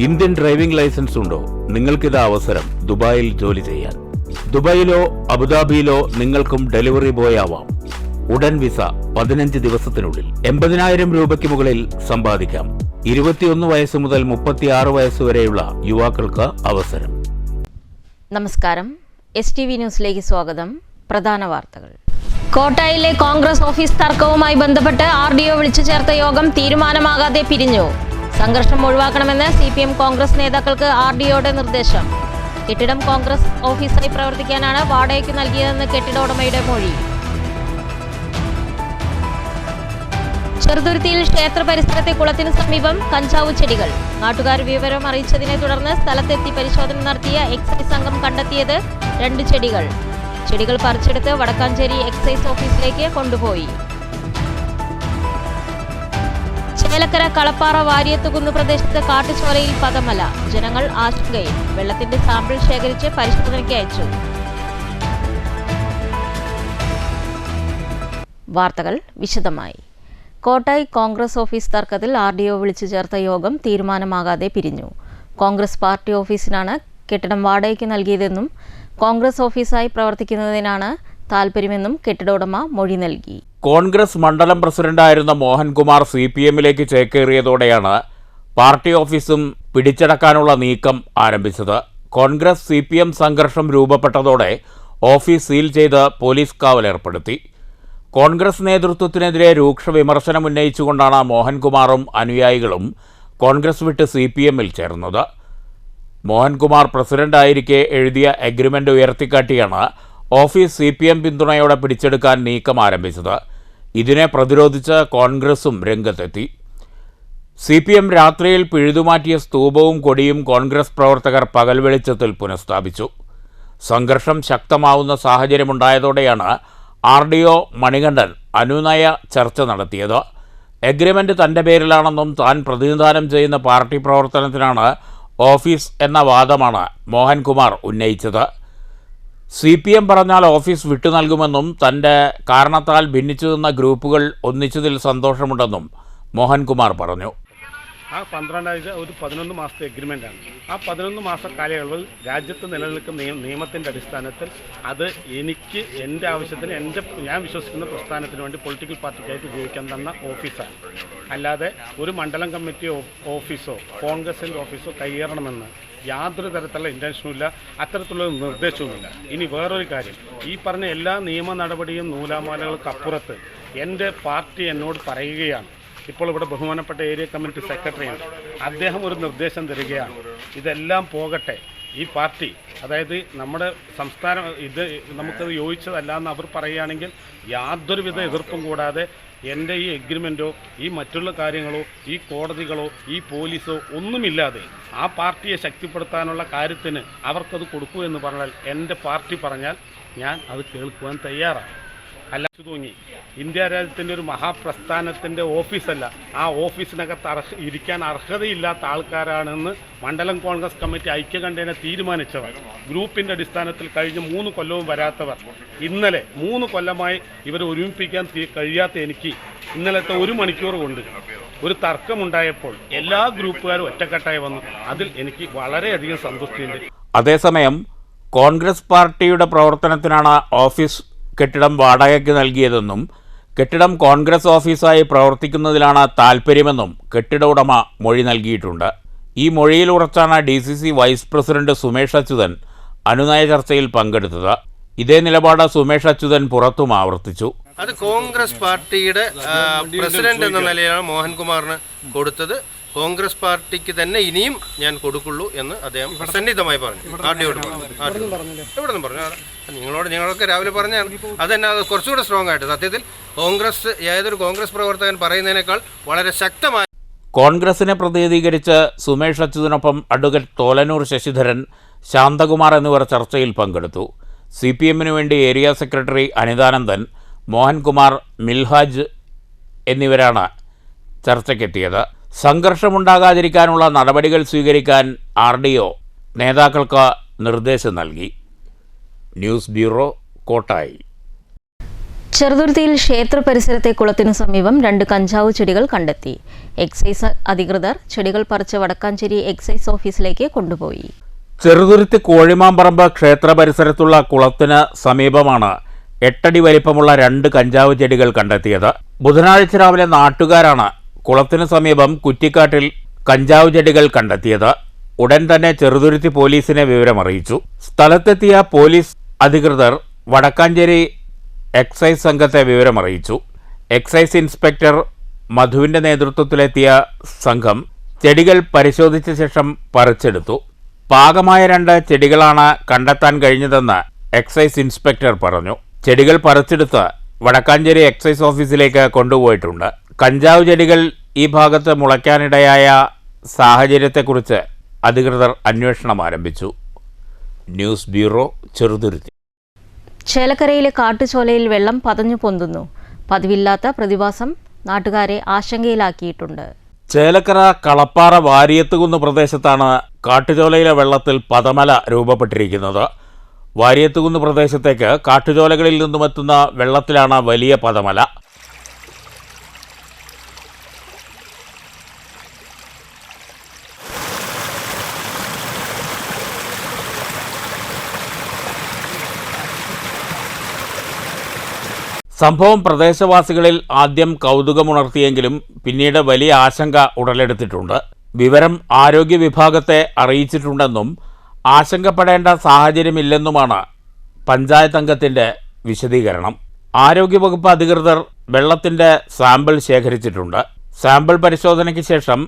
Indian driving licence ഉണ്ടോ? നിങ്ങൾക്കിത് അവസരം ദുബായിൽ ജോലി ചെയ്യാൻ. ദുബായിലോ അബുദാബിയിലോ നിങ്ങൾക്കും ഡെലിവറി ബോയ് ആവാം. ഉടൻ വിസ 15 ദിവസത്തിനുള്ളിൽ 80,000 രൂപയ്ക്ക് മുകളിൽ സമ്പാദിക്കാം. 21 വയസ്സ് മുതൽ 36 വയസ്സ് വരെയുള്ള യുവാക്കൾക്ക് അവസരം. നമസ്കാരം, STV ന്യൂസിലേക്ക് സ്വാഗതം. പ്രധാന വാർത്തകൾ. കോട്ടായിലെ കോൺഗ്രസ് ഓഫീസ് തർക്കവുമായി ബന്ധപ്പെട്ട് RDO വിളിച്ചു ചേർത്ത യോഗം തീരുമാനമാകാതെ പിരിഞ്ഞു. സംഘർഷം ഒഴിവാക്കണമെന്ന് CPM കോൺഗ്രസ് നേതാക്കൾക്ക് RDOയുടെ നിർദ്ദേശം. കെട്ടിടം കോൺഗ്രസ് ഓഫീസായി പ്രവർത്തിക്കാനാണ് വാടകയ്ക്ക് നൽകിയതെന്ന് കെട്ടിട ഉടമയുടെ മൊഴി. ചെറുതുരുത്തിയിൽ ക്ഷേത്ര പരിസരത്തെ കുളത്തിന് സമീപം കഞ്ചാവ് ചെടികൾ. നാട്ടുകാർ വിവരം അറിയിച്ചതിനെ തുടർന്ന് സ്ഥലത്തെത്തി പരിശോധന നടത്തിയ എക്സൈസ് സംഘം കണ്ടെത്തിയത് 2 ചെടികൾ. ചെടികൾ പറിച്ചെടുത്ത് വടക്കാഞ്ചേരി എക്സൈസ് ഓഫീസിലേക്ക് കൊണ്ടുപോയി. ചേലക്കര കളപ്പാറ വാരിയത്തുകുന്ന് പ്രദേശത്ത് കാട്ടുചോലയിൽ പദമല. ജനങ്ങൾ ആശങ്കയിൽ. വെള്ളത്തിന്റെ സാമ്പിൾ ശേഖരിച്ച് പരിശോധനയ്ക്ക് അയച്ചു. വാർത്തകൾ വിശദമായി. കോട്ടായി കോൺഗ്രസ് ഓഫീസ് തർക്കത്തിൽ RDO വിളിച്ചു ചേർത്ത യോഗം തീരുമാനമാകാതെ പിരിഞ്ഞു. കോൺഗ്രസ് പാർട്ടി ഓഫീസിനാണ് കെട്ടിടം വാടകയ്ക്ക് നൽകിയതെന്നും കോൺഗ്രസ് ഓഫീസായി പ്രവർത്തിക്കുന്നതിനാണ് താൽപര്യമെന്നും കെട്ടിട ഉടമ മൊഴി നൽകി. കോൺഗ്രസ് മണ്ഡലം പ്രസിഡന്റായിരുന്ന മോഹൻകുമാർ CPMലേക്ക് ചേക്കേറിയതോടെയാണ് പാർട്ടി ഓഫീസും പിടിച്ചടക്കാനുള്ള നീക്കം ആരംഭിച്ചത്. കോൺഗ്രസ് CPM സംഘർഷം രൂപപ്പെട്ടതോടെ ഓഫീസ് സീൽ ചെയ്ത് പോലീസ് കാവലേർപ്പെടുത്തി. കോൺഗ്രസ് നേതൃത്വത്തിനെതിരെ രൂക്ഷ വിമർശനം ഉന്നയിച്ചുകൊണ്ടാണ് മോഹൻകുമാറും അനുയായികളും കോൺഗ്രസ് വിട്ട് CPMൽ ചേർന്നത്. മോഹൻകുമാർ പ്രസിഡന്റായിരിക്കെ എഴുതിയ എഗ്രിമെന്റ് ഉയർത്തിക്കാട്ടിയാണ് ഓഫീസ് CPM പിന്തുണയോടെ പിടിച്ചെടുക്കാൻ നീക്കം ആരംഭിച്ചത്. ഇതിനെ പ്രതിരോധിച്ച് കോൺഗ്രസും രംഗത്തെത്തി. CPM രാത്രിയിൽ പിഴുതുമാറ്റിയ സ്തൂപവും കൊടിയും കോൺഗ്രസ് പ്രവർത്തകർ പകൽ വെളിച്ചത്തിൽ പുനഃസ്ഥാപിച്ചു. സംഘർഷം ശക്തമാവുന്ന സാഹചര്യമുണ്ടായതോടെയാണ് RDO മണികണ്ഠൻ അനുനയ ചർച്ച നടത്തിയത്. എഗ്രിമെന്റ് തൻ്റെ പേരിലാണെന്നും താൻ പ്രതിനിധാനം ചെയ്യുന്ന പാർട്ടി പ്രവർത്തനത്തിനാണ് ഓഫീസ് എന്ന വാദമാണ് മോഹൻകുമാർ ഉന്നയിച്ചത്. CPM പറഞ്ഞാൽ ഓഫീസ് വിട്ടു നൽകുമെന്നും തൻ്റെ കാരണത്താൽ ഭിന്നിച്ചു നിന്ന ഗ്രൂപ്പുകൾ ഒന്നിച്ചതിൽ സന്തോഷമുണ്ടെന്നും മോഹൻകുമാർ പറഞ്ഞു. ആ 12 ഒരു 11 മാസത്തെ എഗ്രിമെൻ്റാണ്. ആ 11 മാസ കാലയളവിൽ രാജ്യത്ത് നിലനിൽക്കുന്ന നിയമത്തിൻ്റെ അടിസ്ഥാനത്തിൽ അത് എനിക്ക് എൻ്റെ ആവശ്യത്തിന് ഞാൻ വിശ്വസിക്കുന്ന പ്രസ്ഥാനത്തിന് വേണ്ടി പൊളിറ്റിക്കൽ പാർട്ടിക്കായിട്ട് ഉപയോഗിക്കാൻ തന്ന ഓഫീസാണ്. അല്ലാതെ ഒരു മണ്ഡലം കമ്മിറ്റി ഓഫീസോ കോൺഗ്രസിൻ്റെ ഓഫീസോ കയ്യേറണമെന്ന് യാതൊരു തരത്തിലുള്ള ഇൻറ്റൻഷനും ഇല്ല, അത്തരത്തിലുള്ള നിർദ്ദേശവുമില്ല. ഇനി വേറൊരു കാര്യം, ഈ പറഞ്ഞ എല്ലാ നിയമ നടപടിയും നൂലാമാലകൾക്കപ്പുറത്ത് എൻ്റെ പാർട്ടി എന്നോട് പറയുകയാണ്. ഇപ്പോൾ ഇവിടെ ബഹുമാനപ്പെട്ട ഏരിയ കമ്മിറ്റി സെക്രട്ടറിയാണ്, അദ്ദേഹം ഒരു നിർദ്ദേശം തരികയാണ്. ഇതെല്ലാം പോകട്ടെ, ഈ പാർട്ടി, അതായത് നമ്മുടെ സംസ്ഥാനം ഇത് നമുക്കത് യോജിച്ചതല്ല എന്ന് അവർ പറയുകയാണെങ്കിൽ യാതൊരുവിധ എതിർപ്പും കൂടാതെ എൻ്റെ ഈ എഗ്രിമെൻറ്റോ ഈ മറ്റുള്ള കാര്യങ്ങളോ ഈ കോടതികളോ ഈ പോലീസോ ഒന്നുമില്ലാതെ ആ പാർട്ടിയെ ശക്തിപ്പെടുത്താനുള്ള കാര്യത്തിന് അവർക്കത് കൊടുക്കൂ എന്ന് പറഞ്ഞാൽ, എൻ്റെ പാർട്ടി പറഞ്ഞാൽ ഞാൻ അത് കേൾക്കുവാൻ തയ്യാറാണ്. അല്ല തൂങ്ങി ഇന്ത്യ രാജ്യത്തിൻ്റെ ഒരു മഹാപ്രസ്ഥാനത്തിൻ്റെ ഓഫീസല്ല, ആ ഓഫീസിനകത്ത് ഇരിക്കാൻ അർഹതയില്ലാത്ത ആൾക്കാരാണെന്ന് മണ്ഡലം കോൺഗ്രസ് കമ്മിറ്റി ഐക്യകണ്ഠേന തീരുമാനിച്ചവർ, ഗ്രൂപ്പിൻ്റെ അടിസ്ഥാനത്തിൽ കഴിഞ്ഞ 3 കൊല്ലവും വരാത്തവർ, ഇന്നലെ 3 കൊല്ലമായി ഇവരെ ഒരുമിപ്പിക്കാൻ കഴിയാത്ത എനിക്ക് ഇന്നലത്തെ 1 മണിക്കൂർ കൊണ്ട് ഒരു തർക്കമുണ്ടായപ്പോൾ എല്ലാ ഗ്രൂപ്പുകാരും ഒറ്റക്കെട്ടായി വന്നു. അതിൽ എനിക്ക് വളരെയധികം സന്തുഷ്ടിയുണ്ട്. അതേസമയം കോൺഗ്രസ് പാർട്ടിയുടെ പ്രവർത്തനത്തിനാണ് ഓഫീസ് കെട്ടിടം വാടകയ്ക്ക് നൽകിയതെന്നും കെട്ടിടം കോൺഗ്രസ് ഓഫീസായി പ്രവർത്തിക്കുന്നതിലാണ് താൽപ്പര്യമെന്നും കെട്ടിട ഉടമ മൊഴി നൽകിയിട്ടുണ്ട്. ഈ മൊഴിയിൽ ഉറച്ചാണ് DCC vice president Sumesh Achuthan അനുനയ ചർച്ചയിൽ പങ്കെടുത്തത്. ഇതേ നിലപാട് സുമേഷ് അച്യുതൻ പുറത്തും ആവർത്തിച്ചു. അത് കോൺഗ്രസ് പാർട്ടിയുടെ പ്രസിഡന്റ് എന്ന നിലയിലാണ് മോഹൻകുമാറിന് കൊടുത്തത്. കോൺഗ്രസ് പാർട്ടിക്ക് തന്നെ ഇനിയും ഞാൻ കൊടുക്കുള്ളൂ എന്ന് അദ്ദേഹം സന്നിഗ്ധമായി പറഞ്ഞു. RDOയോട് എവിടെ നിന്നും പറഞ്ഞു, നിങ്ങളൊക്കെ രാവിലെ പറഞ്ഞാണ്. അതെന്നെ അത് കുറച്ചുകൂടെ സ്ട്രോങ് ആയിട്ട് സത്യത്തിൽ ഏതൊരു കോൺഗ്രസ് പ്രവർത്തകൻ പറയുന്നതിനേക്കാൾ വളരെ ശക്തമായി കോൺഗ്രസിനെ പ്രതിനിധീകരിച്ച് സുമേഷ് അച്യുതനൊപ്പം അഡ്വക്കേറ്റ് തോലനൂർ ശശിധരൻ, ശാന്തകുമാർ എന്നിവർ ചർച്ചയിൽ പങ്കെടുത്തു. CPMനു വേണ്ടി ഏരിയ സെക്രട്ടറി അനിതാനന്ദൻ, മോഹൻകുമാർ, മിൽഹാജ് എന്നിവരാണ് ചർച്ചയ്ക്കെത്തിയത്. സംഘർഷമുണ്ടാകാതിരിക്കാനുള്ള നടപടികൾ സ്വീകരിക്കാൻ RDO നേതാക്കൾക്ക് നിർദ്ദേശം നൽകി. News bureau, Kottayi. ചെറുതുരുത്തിയിൽ ക്ഷേത്ര പരിസരത്തെ കുളത്തിനു സമീപം 2 കഞ്ചാവ് ചെടികൾ കണ്ടെത്തി. എക്സൈസ് അധികൃതർ ചെടികൾ പറിച്ച് വടക്കാഞ്ചേരി എക്സൈസ് ഓഫീസിലേക്ക് കൊണ്ടുപോയി. ചെറുതുരുത്തി കോഴിമാമ്പറമ്പ് ക്ഷേത്ര പരിസരത്തുള്ള കുളത്തിന് സമീപമാണ് 8 അടി വലിപ്പമുള്ള 2 കഞ്ചാവ് ചെടികൾ കണ്ടെത്തിയത്. ബുധനാഴ്ച രാവിലെ നാട്ടുകാരാണ് കുളത്തിന് സമീപം കുറ്റിക്കാട്ടിൽ കഞ്ചാവ് ചെടികൾ കണ്ടെത്തിയത്. ഉടൻ തന്നെ ചെറുതുരുത്തി പോലീസിനെ വിവരമറിയിച്ചു. സ്ഥലത്തെത്തിയ പോലീസ് അധികൃതർ വടക്കാഞ്ചേരി എക്സൈസ് സംഘത്തെ വിവരമറിയിച്ചു. എക്സൈസ് ഇൻസ്പെക്ടർ മധുവിൻ്റെ നേതൃത്വത്തിലെത്തിയ സംഘം ചെടികൾ പരിശോധിച്ച ശേഷം പറിച്ചെടുത്തു. പാകമായ 2 ചെടികളാണ് കണ്ടെത്താൻ കഴിഞ്ഞതെന്ന് എക്സൈസ് ഇൻസ്പെക്ടർ പറഞ്ഞു. ചെടികൾ പറിച്ചെടുത്ത് വടക്കാഞ്ചേരി എക്സൈസ് ഓഫീസിലേക്ക് കൊണ്ടുപോയിട്ടുണ്ട്. കഞ്ചാവ് ചെടികൾ ഈ ഭാഗത്ത് മുളയ്ക്കാനിടയായ സാഹചര്യത്തെക്കുറിച്ച് അധികൃതർ അന്വേഷണം ആരംഭിച്ചു. News bureau, Cheruthuruthy. ചേലക്കരയിലെ കാട്ടുചോലയിൽ വെള്ളം പതഞ്ഞു പൊന്തുന്നു. പതിവില്ലാത്ത പ്രതിഭാസം നാട്ടുകാരെ ആശങ്കയിലാക്കിയിട്ടുണ്ട്. ചേലക്കര കളപ്പാറ വാരിയത്തുകുന്ന് പ്രദേശത്താണ് കാട്ടുചോലയിലെ വെള്ളത്തിൽ പതമല രൂപപ്പെട്ടിരിക്കുന്നത്. വാരിയത്തുകുന്ന് പ്രദേശത്തേക്ക് കാട്ടുചോലകളിൽ നിന്നുമെത്തുന്ന വെള്ളത്തിലാണ് വലിയ പതമല. സംഭവം പ്രദേശവാസികളിൽ ആദ്യം കൗതുകമുണർത്തിയെങ്കിലും പിന്നീട് വലിയ ആശങ്ക ഉടലെടുത്തിട്ടുണ്ട്. വിവരം ആരോഗ്യ വിഭാഗത്തെ അറിയിച്ചിട്ടുണ്ടെന്നും ആശങ്കപ്പെടേണ്ട സാഹചര്യമില്ലെന്നുമാണ് പഞ്ചായത്ത് അംഗത്തിൻ്റെ വിശദീകരണം. ആരോഗ്യവകുപ്പ് അധികൃതർ വെള്ളത്തിൻ്റെ സാമ്പിൾ ശേഖരിച്ചിട്ടുണ്ട്. സാമ്പിൾ പരിശോധനയ്ക്ക് ശേഷം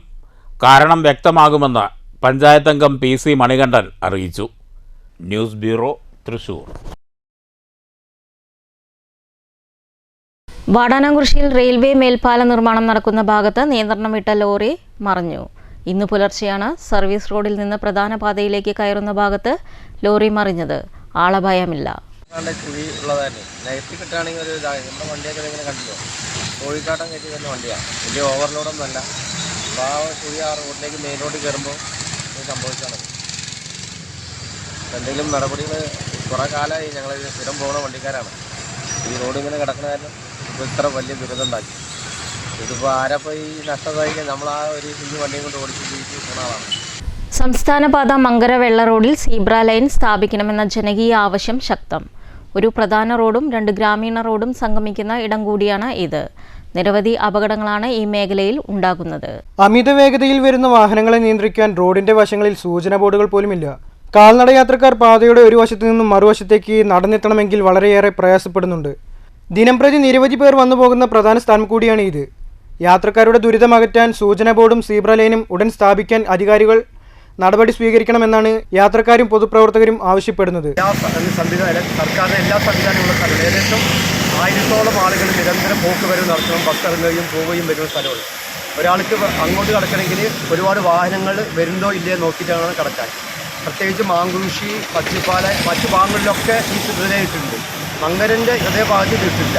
കാരണം വ്യക്തമാകുമെന്ന് പഞ്ചായത്ത് അംഗം PC മണികണ്ഠൻ അറിയിച്ചു. News bureau, Thrissur. വാടാനാംകുറിശ്ശിയിൽ റെയിൽവേ മേൽപ്പാല നിർമ്മാണം നടക്കുന്ന ഭാഗത്ത് നിയന്ത്രണം വിട്ട ലോറി മറിഞ്ഞു. ഇന്ന് പുലർച്ചെയാണ് സർവീസ് റോഡിൽ നിന്ന് പ്രധാന പാതയിലേക്ക് കയറുന്ന ഭാഗത്ത് ലോറി മറിഞ്ഞത്. ആളപായമില്ല. കുഴി ഉള്ളതായിരുന്നു. നെഗറ്റീവ് കിട്ടുകയാണെങ്കിൽ ഒരു നമ്മുടെ വണ്ടിയൊക്കെ ഇങ്ങനെ കണ്ടില്ലോ, കോഴിക്കാട്ടം കയറ്റി വരുന്ന വണ്ടിയാണ്. വലിയ ഓവർലോഡൊന്നും അല്ല. അപ്പോൾ ആ കുഴി ആ റോഡിലേക്ക് മെയിൻ റോഡിൽ കയറുമ്പോൾ ഇത് സംഭവിച്ചാണ്. എന്തെങ്കിലും നടപടികൾ കുറേ കാലമായി ഞങ്ങൾ സ്ഥിരം പോകുന്ന വണ്ടിക്കാരാണ്. ഈ റോഡ് ഇങ്ങനെ കിടക്കുന്ന കാരണം ഇപ്പോൾ ഇത്ര വലിയ ദുരിതം ഉണ്ടാക്കി. ഇതിപ്പോൾ ആരപ്പോൾ ഈ നഷ്ടം സഹിക്കാൻ നമ്മൾ ആ ഒരു കുഞ്ഞു വണ്ടിയും കൊണ്ട് ഓടിച്ച് ജീവിച്ച് പോകുന്ന ആളാണ്. സംസ്ഥാനപാത മങ്കര വെള്ള റോഡിൽ സീബ്ര ലൈൻ സ്ഥാപിക്കണമെന്ന ജനകീയ ആവശ്യം ശക്തം. ഒരു പ്രധാന റോഡും 2 ഗ്രാമീണ റോഡും സംഗമിക്കുന്ന ഇടം കൂടിയാണ് ഇത്. നിരവധി അപകടങ്ങളാണ് ഈ മേഖലയിൽ ഉണ്ടാകുന്നത്. അമിത വേഗതയിൽ വരുന്ന വാഹനങ്ങളെ നിയന്ത്രിക്കാൻ റോഡിന്റെ വശങ്ങളിൽ സൂചന ബോർഡുകൾ പോലുമില്ല. കാൽനട യാത്രക്കാർ പാതയുടെ ഒരു വശത്തു നിന്നും മറുവശത്തേക്ക് നടന്നെത്തണമെങ്കിൽ വളരെയേറെ പ്രയാസപ്പെടുന്നുണ്ട്. ദിനംപ്രതി നിരവധി പേർ വന്നു പോകുന്ന പ്രധാന സ്ഥലം കൂടിയാണ് ഇത്. യാത്രക്കാരുടെ ദുരിതമകറ്റാൻ സൂചന ബോർഡും സീബ്ര ലൈനും ഉടൻ സ്ഥാപിക്കാൻ അധികാരികൾ നടപടി സ്വീകരിക്കണമെന്നാണ് യാത്രക്കാരും പൊതുപ്രവർത്തകരും ആവശ്യപ്പെടുന്നത്. സർക്കാരിന്റെ എല്ലാ സംവിധാനങ്ങളും സ്ഥലം ഏകദേശം 1000-ഓളം ആളുകൾ നിരന്തരം പോക്കുവരവ് നടത്തണം, ബസ് ഇറങ്ങുകയും പോവുകയും വരുന്ന സ്ഥലമാണ്. ഒരാൾക്ക് അങ്ങോട്ട് കടക്കണമെങ്കിൽ ഒരുപാട് വാഹനങ്ങൾ വരുന്നോ ഇല്ലയോ നോക്കിയിട്ടാണ് കടക്കാൻ. പ്രത്യേകിച്ച് മാങ്കുറിശ്ശി, പച്ചിപ്പാല, മറ്റു ഭാഗങ്ങളിലൊക്കെ ഈ സ്ഥിതിയിട്ടുണ്ട്. മങ്കരൻ്റെ അതേ ഭാഗത്ത് ഇട്ടില്ല.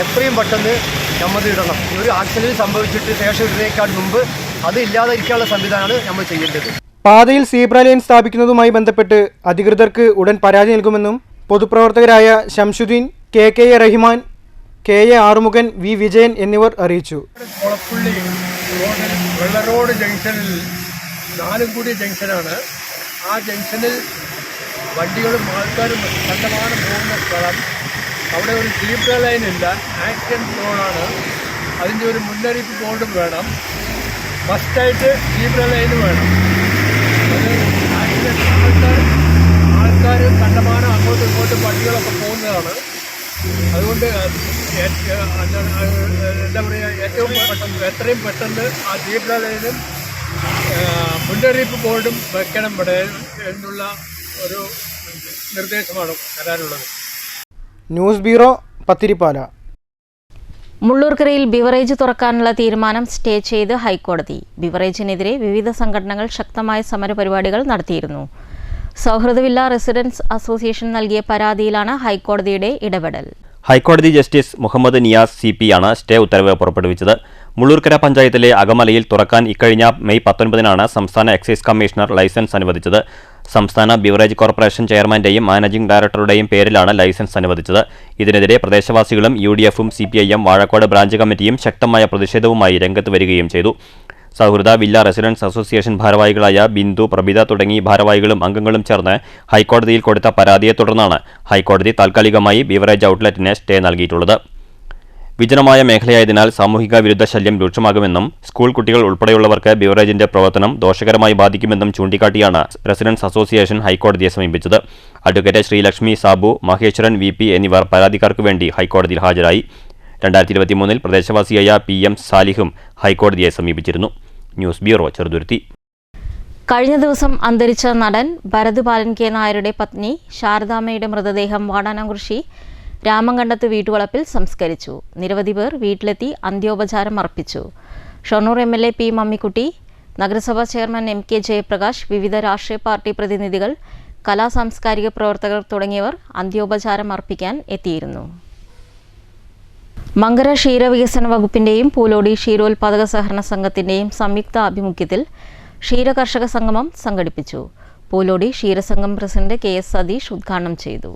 എത്രയും പെട്ടെന്ന് നമ്മൾ ഇടണം. ഒരു ആക്സിഡൻറ്റ് സംഭവിച്ചിട്ട് ശേഷം ഇടുന്നതിനേക്കാൾ മുമ്പ് അത് ഇല്ലാതിരിക്കാനുള്ള സംവിധാനമാണ് നമ്മൾ ചെയ്യേണ്ടത്. പാതയിൽ സീബ്ര ലൈൻ സ്ഥാപിക്കുന്നതുമായി ബന്ധപ്പെട്ട് അധികൃതർക്ക് ഉടൻ പരാതി നൽകുമെന്നും പൊതുപ്രവർത്തകരായ Shamsuddin, KK Rahiman, KA Arumukhan, V Vijayan എന്നിവർ അറിയിച്ചു. കൊളപ്പുള്ളി റോഡിൽ വെള്ള റോഡ് ജംഗ്ഷനിൽ 4 കൂടിയ ജംഗ്ഷനാണ്. ആ ജംഗ്ഷനിൽ വണ്ടികളും ആൾക്കാരും കണ്ടമാനം പോകുന്ന സ്ഥലം. അവിടെ ഒരു സീബ്ര ലൈൻ ഇല്ല, ആക്സിഡൻറ്റ് റോഡാണ്. അതിൻ്റെ ഒരു മുന്നറിയിപ്പ് ബോർഡും വേണം. മസ്റ്റായിട്ട് സീബ്ര ലൈന് വേണം. അത് ആക്സിഡൻറ്റ് ആൾക്കാർ കണ്ടമാനം അങ്ങോട്ടും ഇങ്ങോട്ടും വണ്ടികളൊക്കെ പോകുന്നതാണ്. അതുകൊണ്ട് എന്താ പറയുക, ഏറ്റവും പെട്ടെന്ന് എത്രയും പെട്ടെന്ന് ആ സീബ്ര ലൈനും മുന്നറിയിപ്പ് ബോർഡും വെക്കണം ഇവിടെ എന്നുള്ള ഒരു നിർദ്ദേശമാണ് തരാനുള്ളത്. News bureau, Pathirippala. മുള്ളൂർക്കരയിൽ ബിവറേജ് തുറക്കാനുള്ള തീരുമാനം സ്റ്റേ ചെയ്ത് ഹൈക്കോടതി. ബിവറേജിനെതിരെ വിവിധ സംഘടനകൾ ശക്തമായ സമരപരിപാടികൾ നടത്തിയിരുന്നു. സൗഹൃദ വില്ല റെസിഡൻസ് അസോസിയേഷൻ നൽകിയ പരാതിയിലാണ് ഹൈക്കോടതിയുടെ ഇടപെടൽ. ഹൈക്കോടതി ജസ്റ്റിസ് മുഹമ്മദ് നിയാസ് CP ആണ് സ്റ്റേ ഉത്തരവ് പുറപ്പെടുവിച്ചത്. മുള്ളൂർക്കര പഞ്ചായത്തിലെ അകമലയിൽ തുറക്കാൻ ഇക്കഴിഞ്ഞ മെയ് 19-നാണ് സംസ്ഥാന എക്സൈസ് കമ്മീഷണർ ലൈസൻസ് അനുവദിച്ചത്. സംസ്ഥാന ബിവറേജ് കോർപ്പറേഷൻ ചെയർമാന്റെയും മാനേജിംഗ് ഡയറക്ടറുടെയും പേരിലാണ് ലൈസൻസ് അനുവദിച്ചത്. ഇതിനെതിരെ പ്രദേശവാസികളും UDF-ഉം CPIM വാഴക്കോട് ബ്രാഞ്ച് കമ്മിറ്റിയും ശക്തമായ പ്രതിഷേധവുമായി രംഗത്ത് വരികയും ചെയ്തു. സൗഹൃദ വില്ല റെസിഡൻസ് അസോസിയേഷൻ ഭാരവാഹികളായ ബിന്ദു, പ്രഭിത തുടങ്ങി ഭാരവാഹികളും അംഗങ്ങളും ചേർന്ന് ഹൈക്കോടതിയിൽ കൊടുത്ത പരാതിയെ തുടർന്നാണ് ഹൈക്കോടതി താൽക്കാലികമായി ബിവറേജ് ഔട്ട്ലെറ്റിന് സ്റ്റേ നൽകിയിട്ടുള്ളത്. വിജനമായ മേഖലയായതിനാൽ സാമൂഹിക വിരുദ്ധ ശല്യം രൂക്ഷമാകുമെന്നും സ്കൂൾ കുട്ടികൾ ഉൾപ്പെടെയുള്ളവർക്ക് ബിവറേജിന്റെ പ്രവർത്തനം ദോഷകരമായി ബാധിക്കുമെന്നും ചൂണ്ടിക്കാട്ടിയാണ് റെസിഡൻസ് അസോസിയേഷൻ ഹൈക്കോടതിയെ സമീപിച്ചത്. അഡ്വക്കേറ്റ് ശ്രീലക്ഷ്മി, സാബു, മഹേശ്വരൻ VP എന്നിവർ പരാതിക്കാർക്ക് വേണ്ടി ഹൈക്കോടതിയിൽ ഹാജരായി. 2023 പ്രദേശവാസിയായ PM സാലിഹും ഹൈക്കോടതിയെ സമീപിച്ചിരുന്നു. News bureau, Cheruthuruthy. കഴിഞ്ഞ ദിവസം അന്തരിച്ച നടൻ ഭരത് ബാലൻ K നായരുടെ പത്നി ശാരദാമ്മയുടെ മൃതദേഹം വാടാനാംകുറിശി രാമങ്കണ്ടത്ത് വീട്ടുവളപ്പിൽ സംസ്കരിച്ചു. നിരവധി പേർ വീട്ടിലെത്തി അന്ത്യോപചാരം അർപ്പിച്ചു. ഷൊർണൂർ MLA P മമ്മിക്കുട്ടി, നഗരസഭാ ചെയർമാൻ MK ജയപ്രകാശ്, വിവിധ രാഷ്ട്രീയ പാർട്ടി പ്രതിനിധികൾ, കലാ സാംസ്കാരിക പ്രവർത്തകർ തുടങ്ങിയവർ അന്ത്യോപചാരം അർപ്പിക്കാൻ എത്തിയിരുന്നു. മങ്കര ക്ഷീരവികസന വകുപ്പിന്റെയും പൂലോടി ക്ഷീരോത്പാദക സഹകരണ സംഘത്തിന്റെയും സംയുക്ത ആഭിമുഖ്യത്തിൽ ക്ഷീരകർഷക സംഗമം സംഘടിപ്പിച്ചു. പൂലോടി ക്ഷീരസംഘം പ്രസിഡന്റ് KS സതീഷ് ഉദ്ഘാടനം ചെയ്തു.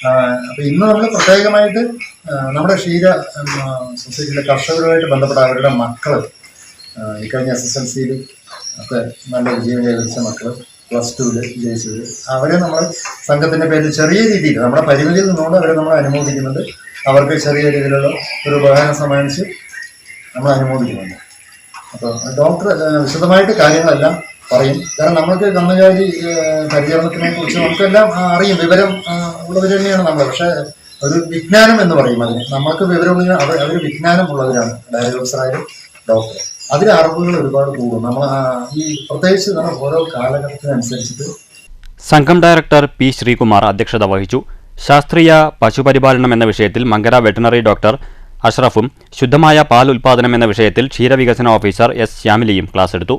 അപ്പോൾ ഇന്ന് നമ്മൾ പ്രത്യേകമായിട്ട് നമ്മുടെ ക്ഷീര സൊസൈറ്റിയിലെ കർഷകരുമായിട്ട് ബന്ധപ്പെട്ട അവരുടെ മക്കൾ ഇക്കഴിഞ്ഞ SSLC-യിൽ ഒക്കെ നല്ല വിജയം കൈവരിച്ച മക്കൾ, +2-ൽ വിജയിച്ചവർ, അവരെ നമ്മൾ സംഘത്തിൻ്റെ പേരിൽ ചെറിയ രീതിയിൽ നമ്മുടെ പരിമിതിയിൽ നിന്നുകൊണ്ട് അവരെ നമ്മൾ അനുമോദിക്കുന്നുണ്ട്. അവർക്ക് ചെറിയ രീതിയിലുള്ള ഒരു ഉപഹാരം സമ്മാനിച്ച് നമ്മൾ അനുമോദിക്കുന്നുണ്ട്. അപ്പോൾ ഡോക്ടർ വിശദമായിട്ട് കാര്യങ്ങളെല്ലാം പറയും. കാരണം നമ്മൾക്ക് കന്നുകാലി പരിചരണത്തിനെ കുറിച്ച് നമുക്കെല്ലാം അറിയും, വിവരം ഉള്ളവർ തന്നെയാണ് നമ്മൾ. പക്ഷേ ഒരു വിജ്ഞാനം എന്ന് പറയും അതിന്. നമുക്ക് വിവരമുള്ള അവർ വിജ്ഞാനം ഉള്ളവരാണ് ഡയറി ഓഫീസറായാലും ഡോക്ടർ. അതിൽ അറിവുകൾ ഒരുപാട് കൂടും. നമ്മൾ ഈ പ്രത്യേകിച്ച് നമ്മൾ ഓരോ കാലഘട്ടത്തിനനുസരിച്ചിട്ട്. സംഘം ഡയറക്ടർ P ശ്രീകുമാർ അധ്യക്ഷത വഹിച്ചു. ശാസ്ത്രീയ പശുപരിപാലനം എന്ന വിഷയത്തിൽ മങ്കര വെറ്ററിനറി ഡോക്ടർ അഷ്റഫും ശുദ്ധമായ പാൽ ഉൽപ്പാദനം എന്ന വിഷയത്തിൽ ക്ഷീരവികസന ഓഫീസർ S ശ്യാമിലിയും ക്ലാസ് എടുത്തു.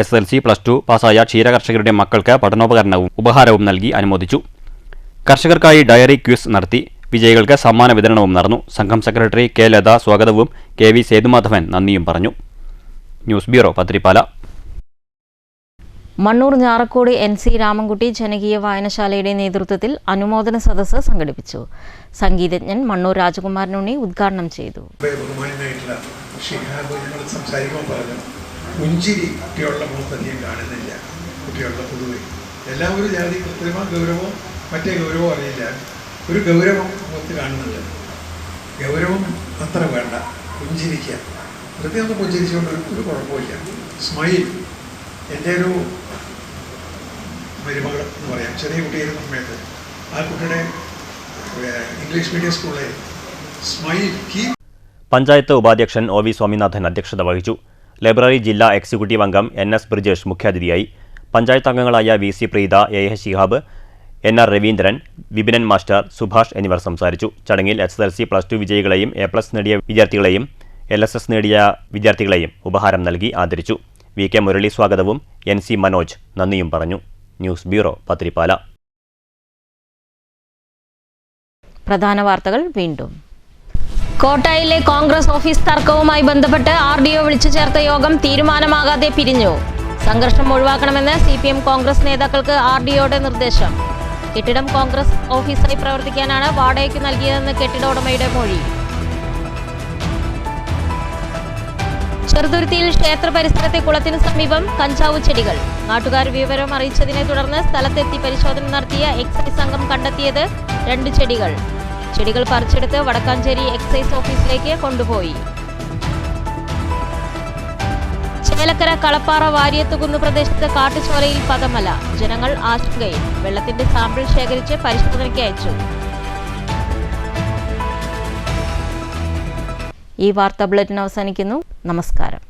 SSLC +2 പാസായ ക്ഷീരകർഷകരുടെ മക്കൾക്ക് പഠനോപകരണവും ഉപഹാരവും നൽകി അനുമോദിച്ചു. കർഷകർക്കായി ഡയറി ക്വിസ് നടത്തി. വിജയികൾക്ക് സമ്മാന വിതരണവും നടന്നു. സംഘം സെക്രട്ടറി K ലത സ്വാഗതവും KV സേതുമാധവൻ നന്ദിയും പറഞ്ഞു. News bureau, Pathirippala. Mannur Njarakkode NC Ramankutty ജനകീയ വായനശാലയുടെ നേതൃത്വത്തിൽ അനുമോദന സദസ്സ് സംഘടിപ്പിച്ചു. സംഗീതജ്ഞൻ മണ്ണൂർ രാജകുമാരനുണ്ണി ഉദ്ഘാടനം ചെയ്തു. പുഞ്ചിരി കുട്ടികളുടെ മുഖത്തധികം കാണുന്നില്ല. കുട്ടികളുടെ പൊതുവെ എല്ലാവരും ജാതി കൃത്രിമ ഗൗരവമോ മറ്റേ ഗൗരവമോ അറിയില്ല. ഒരു ഗൗരവം മുഖത്ത് കാണുന്നുണ്ട്. ഗൗരവം അത്ര വേണ്ട, പുഞ്ചിരിക്കുക. വെറുതെ ഒന്ന് പുഞ്ചിരിച്ചുകൊണ്ട് ഒരു കുഴപ്പമില്ല. സ്മൈൽ. എൻ്റെ ഒരു മരുമകൾ എന്ന് പറയാം, ചെറിയ കുട്ടിയായിരുന്ന സമയത്ത് ആ കുട്ടിയുടെ ഇംഗ്ലീഷ് മീഡിയം സ്കൂളിലെ സ്മൈൽ കീ. പഞ്ചായത്ത് ഉപാധ്യക്ഷൻ OV സ്വാമിനാഥൻ അധ്യക്ഷത വഹിച്ചു. ലൈബ്രറി ജില്ലാ എക്സിക്യൂട്ടീവ് അംഗം NS ബ്രിജേഷ് മുഖ്യാതിഥിയായി. പഞ്ചായത്ത് അംഗങ്ങളായ VC Preetha, AH Shihab, NR Raveendran, Vipinan master, Subhash എന്നിവർ സംസാരിച്ചു. ചടങ്ങിൽ SSLC +2 വിജയികളെയും A+ നേടിയ വിദ്യാർത്ഥികളെയും LSS നേടിയ വിദ്യാർത്ഥികളെയും ഉപഹാരം നൽകി ആദരിച്ചു. VK മുരളി സ്വാഗതവും NC മനോജ് നന്ദിയും പറഞ്ഞു. News bureau, Pathirippala. പ്രധാന വാർത്തകൾ വീണ്ടും. കോട്ടായിലെ കോൺഗ്രസ് ഓഫീസ് തർക്കവുമായി ബന്ധപ്പെട്ട് RDO വിളിച്ചു ചേർത്ത യോഗം തീരുമാനമാകാതെ പിരിഞ്ഞു. സംഘർഷം ഒഴിവാക്കണമെന്ന് CPM കോൺഗ്രസ് നേതാക്കൾക്ക് RDOയുടെ നിർദ്ദേശം. കെട്ടിടം കോൺഗ്രസ് ഓഫീസായി പ്രവർത്തിക്കാനാണ് വാടകയ്ക്ക് നൽകിയതെന്ന് കെട്ടിട ഉടമയുടെ മൊഴി. ചെറുതുരുത്തിയിൽ ക്ഷേത്ര പരിസരത്തെ കുളത്തിനു സമീപം കഞ്ചാവ് ചെടികൾ. നാട്ടുകാർ വിവരം അറിയിച്ചതിനെ തുടർന്ന് സ്ഥലത്തെത്തി പരിശോധന നടത്തിയ എക്സൈസ് സംഘം കണ്ടെത്തിയത് 2 ചെടികൾ. ചെടികൾ പറിച്ചെടുത്ത് വടക്കാഞ്ചേരി എക്സൈസ് ഓഫീസിലേക്ക് കൊണ്ടുപോയി. ചേലക്കര കളപ്പാറ വാരിയത്തുകുന്ന് പ്രദേശത്ത് കാട്ടുചോലയിൽ പദമല. ജനങ്ങൾ ആശങ്കയിൽ. വെള്ളത്തിന്റെ സാമ്പിൾ ശേഖരിച്ച് പരിശോധനയ്ക്ക് അയച്ചു. ഈ വാർത്താ ബുള്ളറ്റിൻ അവസാനിക്കുന്നു. നമസ്കാരം.